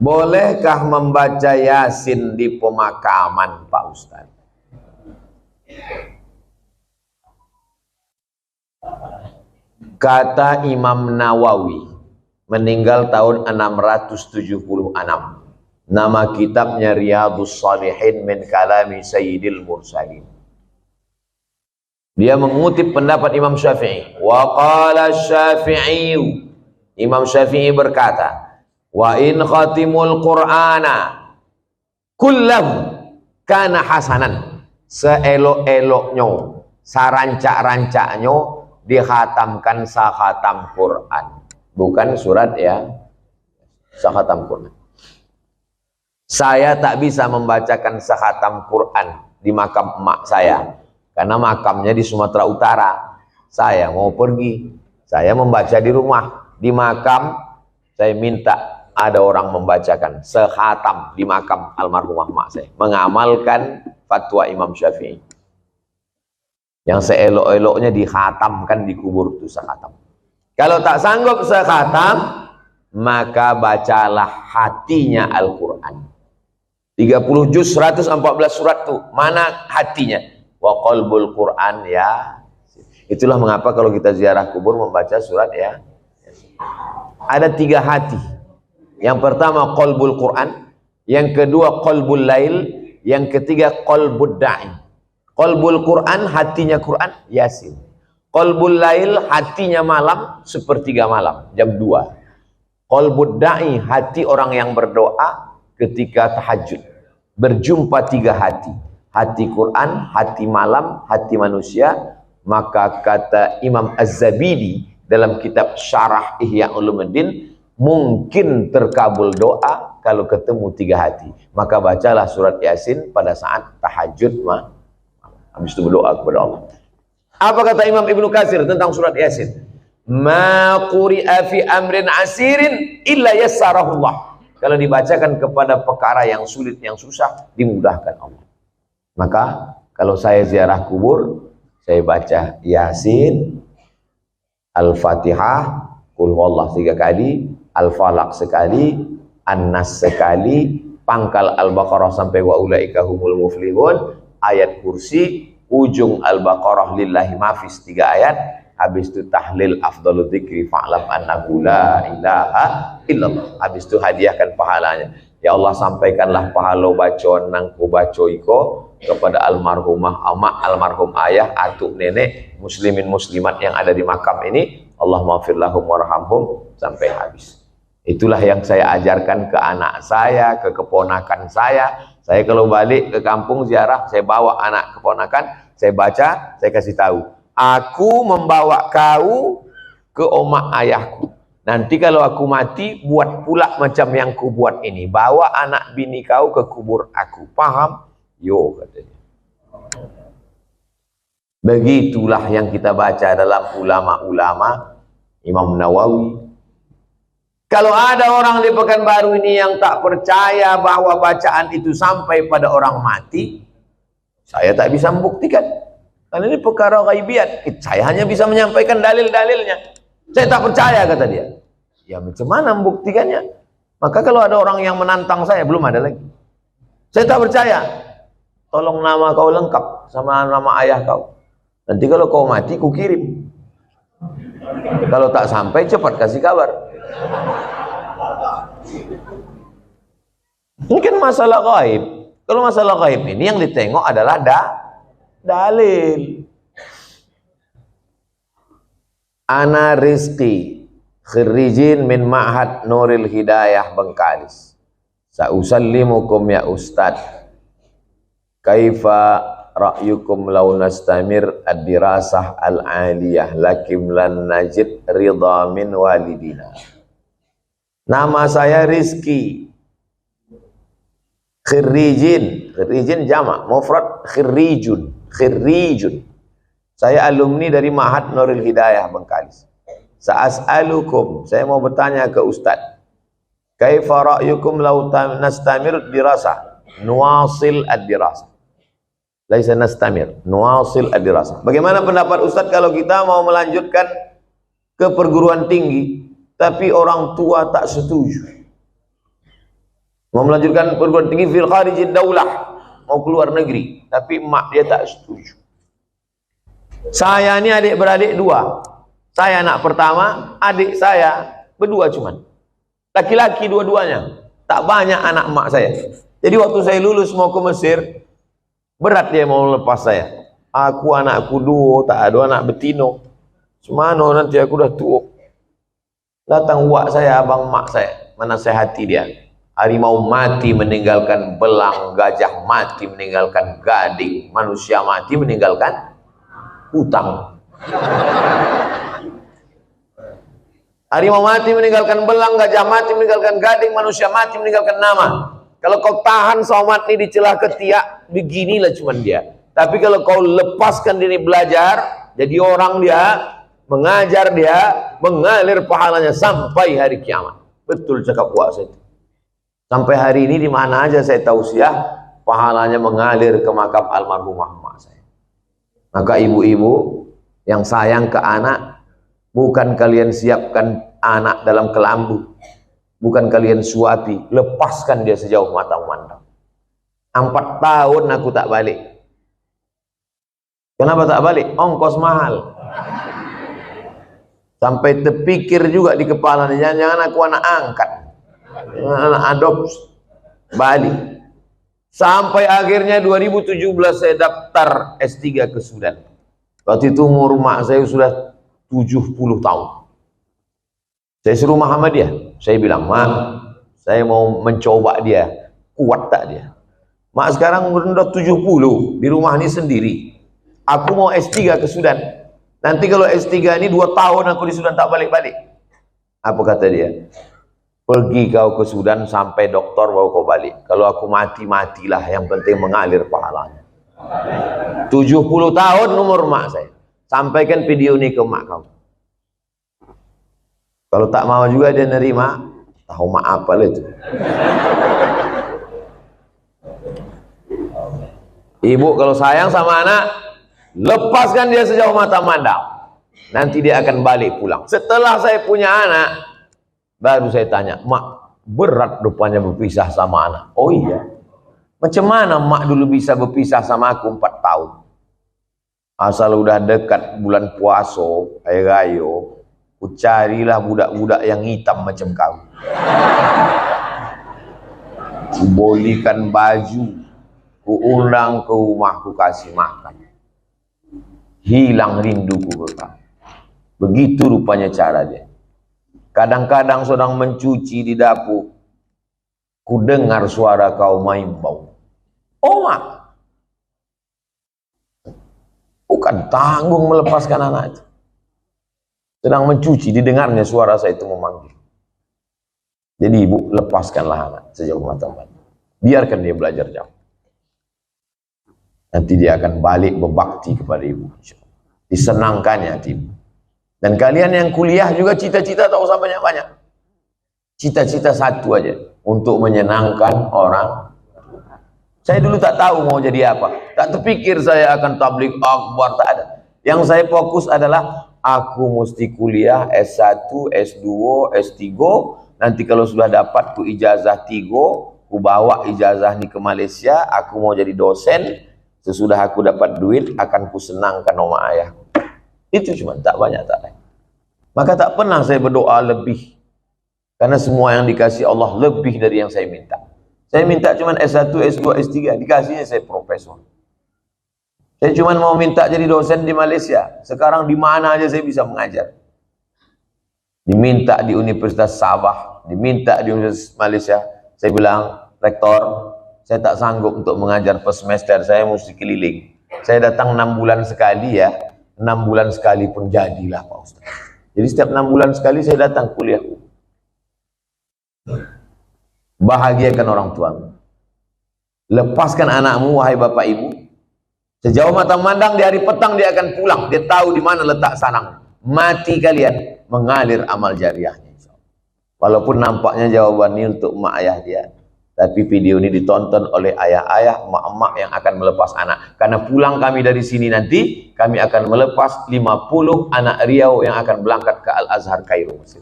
Bolehkah membaca Yasin di pemakaman, Pak Ustaz? Kata Imam Nawawi, meninggal tahun 676. Nama kitabnya Riyadhus Shalihin min kalami Sayyidil Mursalin. Dia mengutip pendapat Imam Syafi'i. Wa qala Syafi'i, Imam Syafi'i berkata, wa in khatimul Qur'ana kullahu kana hasanan. Seelok-eloknya, sarancak-rancaknya dikhatamkan sakhatam Quran. Bukan surat ya, sakhatam Quran. Saya tak bisa membacakan sakhatam Quran di makam emak saya, karena makamnya di Sumatera Utara. Saya mau pergi, saya membaca di rumah. Di makam saya minta ada orang membacakan sekhatam di makam almarhumah emak saya, mengamalkan fatwa Imam Syafi'i yang seelok-eloknya dikhatamkan di kubur itu sekhatam. Kalau tak sanggup sekhatam, maka bacalah hatinya Al-Quran. 30 juz 114 surat tuh, mana hatinya? Wa qalbul Quran ya. Itulah mengapa kalau kita ziarah kubur membaca surat ya. Ada 3 hati. Yang pertama qalbul Quran, yang kedua qalbul lail, yang ketiga qalbud da'i. Qalbul Quran, hatinya Quran, Yasin. Qalbul lail, hatinya malam, sepertiga malam, jam 2. Qalbud da'i, hati orang yang berdoa ketika tahajud. Berjumpa 3 hati. Hati Quran, hati malam, hati manusia. Maka kata Imam Az-Zabidi dalam kitab Syarah Ihya Ulumuddin, mungkin terkabul doa kalau ketemu 3 hati. Maka bacalah surat Yasin pada saat tahajud, habis itu berdoa kepada Allah. Apa kata Imam Ibnu Katsir tentang surat Yasin? Ma quri'a fi amrin asirin illa yassarahullah. Kalau dibacakan kepada perkara yang sulit, yang susah, dimudahkan Allah. Maka kalau saya ziarah kubur, saya baca Yasin, Al-Fatihah, Qul huwallah 3 kali, Al-Falaq sekali, An-Nas sekali, pangkal Al-Baqarah sampai wa ulaika humul muflihun, ayat kursi, ujung Al-Baqarah lillahi mafis 3 ayat, habis itu tahlil afdalul dzikri fa'lam annahu la ilaha illallah. Habis itu hadiahkan pahalanya. Ya Allah, sampaikanlah pahala bacaan nang ku baca iko kepada almarhumah ama, almarhum ayah, atuk nenek, muslimin muslimat yang ada di makam ini. Allah maghfir lahum warhamhum sampai habis. Itulah yang saya ajarkan ke anak saya, ke keponakan saya. Saya kalau balik ke kampung ziarah, saya bawa anak keponakan, saya baca, saya kasih tahu. Aku membawa kau ke omak ayahku. Nanti kalau aku mati, buat pula macam yang ku buat ini. Bawa anak bini kau ke kubur aku. Paham? Yo, katanya. Begitulah yang kita baca dalam ulama-ulama Imam Nawawi. Kalau ada orang di Pekanbaru ini yang tak percaya bahwa bacaan itu sampai pada orang mati, saya tak bisa membuktikan. Karena ini perkara ghaibiyat. Saya hanya bisa menyampaikan dalil-dalilnya. Saya tak percaya, kata dia. Ya macam mana membuktikannya? Maka kalau ada orang yang menantang saya, belum ada lagi. Saya tak percaya. Tolong nama kau lengkap sama nama ayah kau. Nanti kalau kau mati, ku kirim. Kalau tak sampai, cepat kasih kabar. Ini kan masalah gaib. Kalau masalah gaib ini yang ditengok adalah dalil. Ana Rizki, khirijin min Ma'had Nuril Hidayah Bengkalis. Sa'usallimukum ya Ustad. Kaifa ra'yukum law nastamir ad-dirasah al-aliyah lakim lan najid ridha min walidina. Nama saya Rizki. Khirijin, khirijin jamak, mufrad khirijun. Khirijun. Saya alumni dari Ma'had Nuril Hidayah Bengkalis. Sa'as'alukum, saya mau bertanya ke Ustaz. Kaifa ra'yukum law nastamir dirasah? Nuwasil ad-dirasah. Laisa nastamir, nuwasil ad-dirasah. Bagaimana pendapat Ustaz kalau kita mau melanjutkan ke perguruan tinggi, tapi orang tua tak setuju? Mau melanjutkan perguruan tinggi fil kharijid daulah, mau keluar negeri, tapi mak dia tak setuju. Saya ini adik beradik dua. Saya anak pertama, adik saya berdua cuman. Laki-laki dua-duanya. Tak banyak anak mak saya. Jadi waktu saya lulus mau ke Mesir, berat dia mau lepas saya. Anakku dua, tak ada anak betino. Semana nanti aku dah tua. Datang uak saya, abang mak saya, menasehati dia. Harimau mati meninggalkan belang, gajah mati meninggalkan gading, manusia mati meninggalkan hutang. Harimau mati meninggalkan belang, gajah mati meninggalkan gading, manusia mati meninggalkan nama. Kalau kau tahan somat ini di celah ketiak, beginilah cuman dia. Tapi kalau kau lepaskan diri belajar, jadi orang dia, mengajar dia, mengalir pahalanya sampai hari kiamat. Betul cakap puasa itu. Sampai hari ini di mana aja saya tausiah, pahalanya mengalir ke makam almarhumah mak saya. Maka ibu-ibu yang sayang ke anak, bukan kalian siapkan anak dalam kelambu, bukan kalian suapi, lepaskan dia sejauh mata memandang. 4 tahun aku tak balik. Kenapa tak balik? Ongkos mahal. Sampai terpikir juga di kepala, jangan-jangan aku anak angkat, anak adopsi, balik. Sampai akhirnya 2017 saya daftar S3 ke Sudan. Waktu itu umur mak saya sudah 70 tahun. Saya suruh Muhammadiyah. Saya bilang, mak, saya mau mencoba dia, kuat tak dia? Mak sekarang udah 70, di rumah ini sendiri. Aku mau S3 ke Sudan. Nanti kalau S3 ini 2 tahun aku di Sudan tak balik-balik. Apa kata dia? Pergi kau ke Sudan sampai dokter baru kau balik. Kalau aku mati, matilah. Yang penting mengalir pahalanya. 70 tahun umur mak saya. Sampaikan video ini ke mak kau. Kalau tak mau juga dia nerima, tahu mak apa lah itu. Ibu kalau sayang sama anak, lepaskan dia sejauh mata mandang. Nanti dia akan balik pulang. Setelah saya punya anak, baru saya tanya, mak, berat rupanya berpisah sama anak. Oh iya. Macam mana mak dulu bisa berpisah sama aku 4 tahun? Asal udah dekat bulan puasa, hari raya, ku carilah budak-budak yang hitam macam kau. Ku bolikan baju, ku undang ke rumah, ku kasih makan. Hilang rinduku ke kau. Begitu rupanya cara dia. Kadang-kadang sedang mencuci di dapur, ku dengar suara kau main bau. Oh mak, bukan tanggung melepaskan anak itu. Sedang mencuci, didengarnya suara saya itu memanggil. Jadi ibu, lepaskanlah anak sejauh mata memandang. Biarkan dia belajar jauh. Nanti dia akan balik berbakti kepada ibu. Disenangkannya hati ibu. Dan kalian yang kuliah juga cita-cita tak usah banyak-banyak. Cita-cita satu aja, untuk menyenangkan orang. Saya dulu tak tahu mau jadi apa. Tak terpikir saya akan tabligh akbar, tak ada. Yang saya fokus adalah aku mesti kuliah S1, S2, S3. Nanti kalau sudah dapat ku ijazah 3, ku bawa ijazah ni ke Malaysia, aku mau jadi dosen. Sesudah aku dapat duit, akan ku senangkan oma ayah. Itu cuma, tak banyak, tak lain. Maka tak pernah saya berdoa lebih. Karena semua yang dikasih Allah lebih dari yang saya minta. Saya minta cuma S1, S2, S3, dikasihnya saya profesor. Saya cuma mau minta jadi dosen di Malaysia. Sekarang di mana aja saya bisa mengajar. Diminta di Universitas Sabah, diminta di Universitas Malaysia. Saya bilang, rektor, saya tak sanggup untuk mengajar per semester, saya mesti keliling. Saya datang 6 bulan sekali ya, 6 bulan sekali pun jadilah Pak Ustaz. Jadi setiap 6 bulan sekali saya datang kuliah. Bahagiakan orang tuamu. Lepaskan anakmu, wahai bapak ibu. Sejauh mata memandang, di hari petang dia akan pulang. Dia tahu di mana letak sarang. Mati kalian, mengalir amal jariahnya. Walaupun nampaknya jawabannya untuk mak ayah dia. Tapi video ini ditonton oleh ayah-ayah, emak-emak yang akan melepas anak. Karena pulang kami dari sini nanti, kami akan melepas 50 anak Riau yang akan berangkat ke Al-Azhar Kairo, Mesir.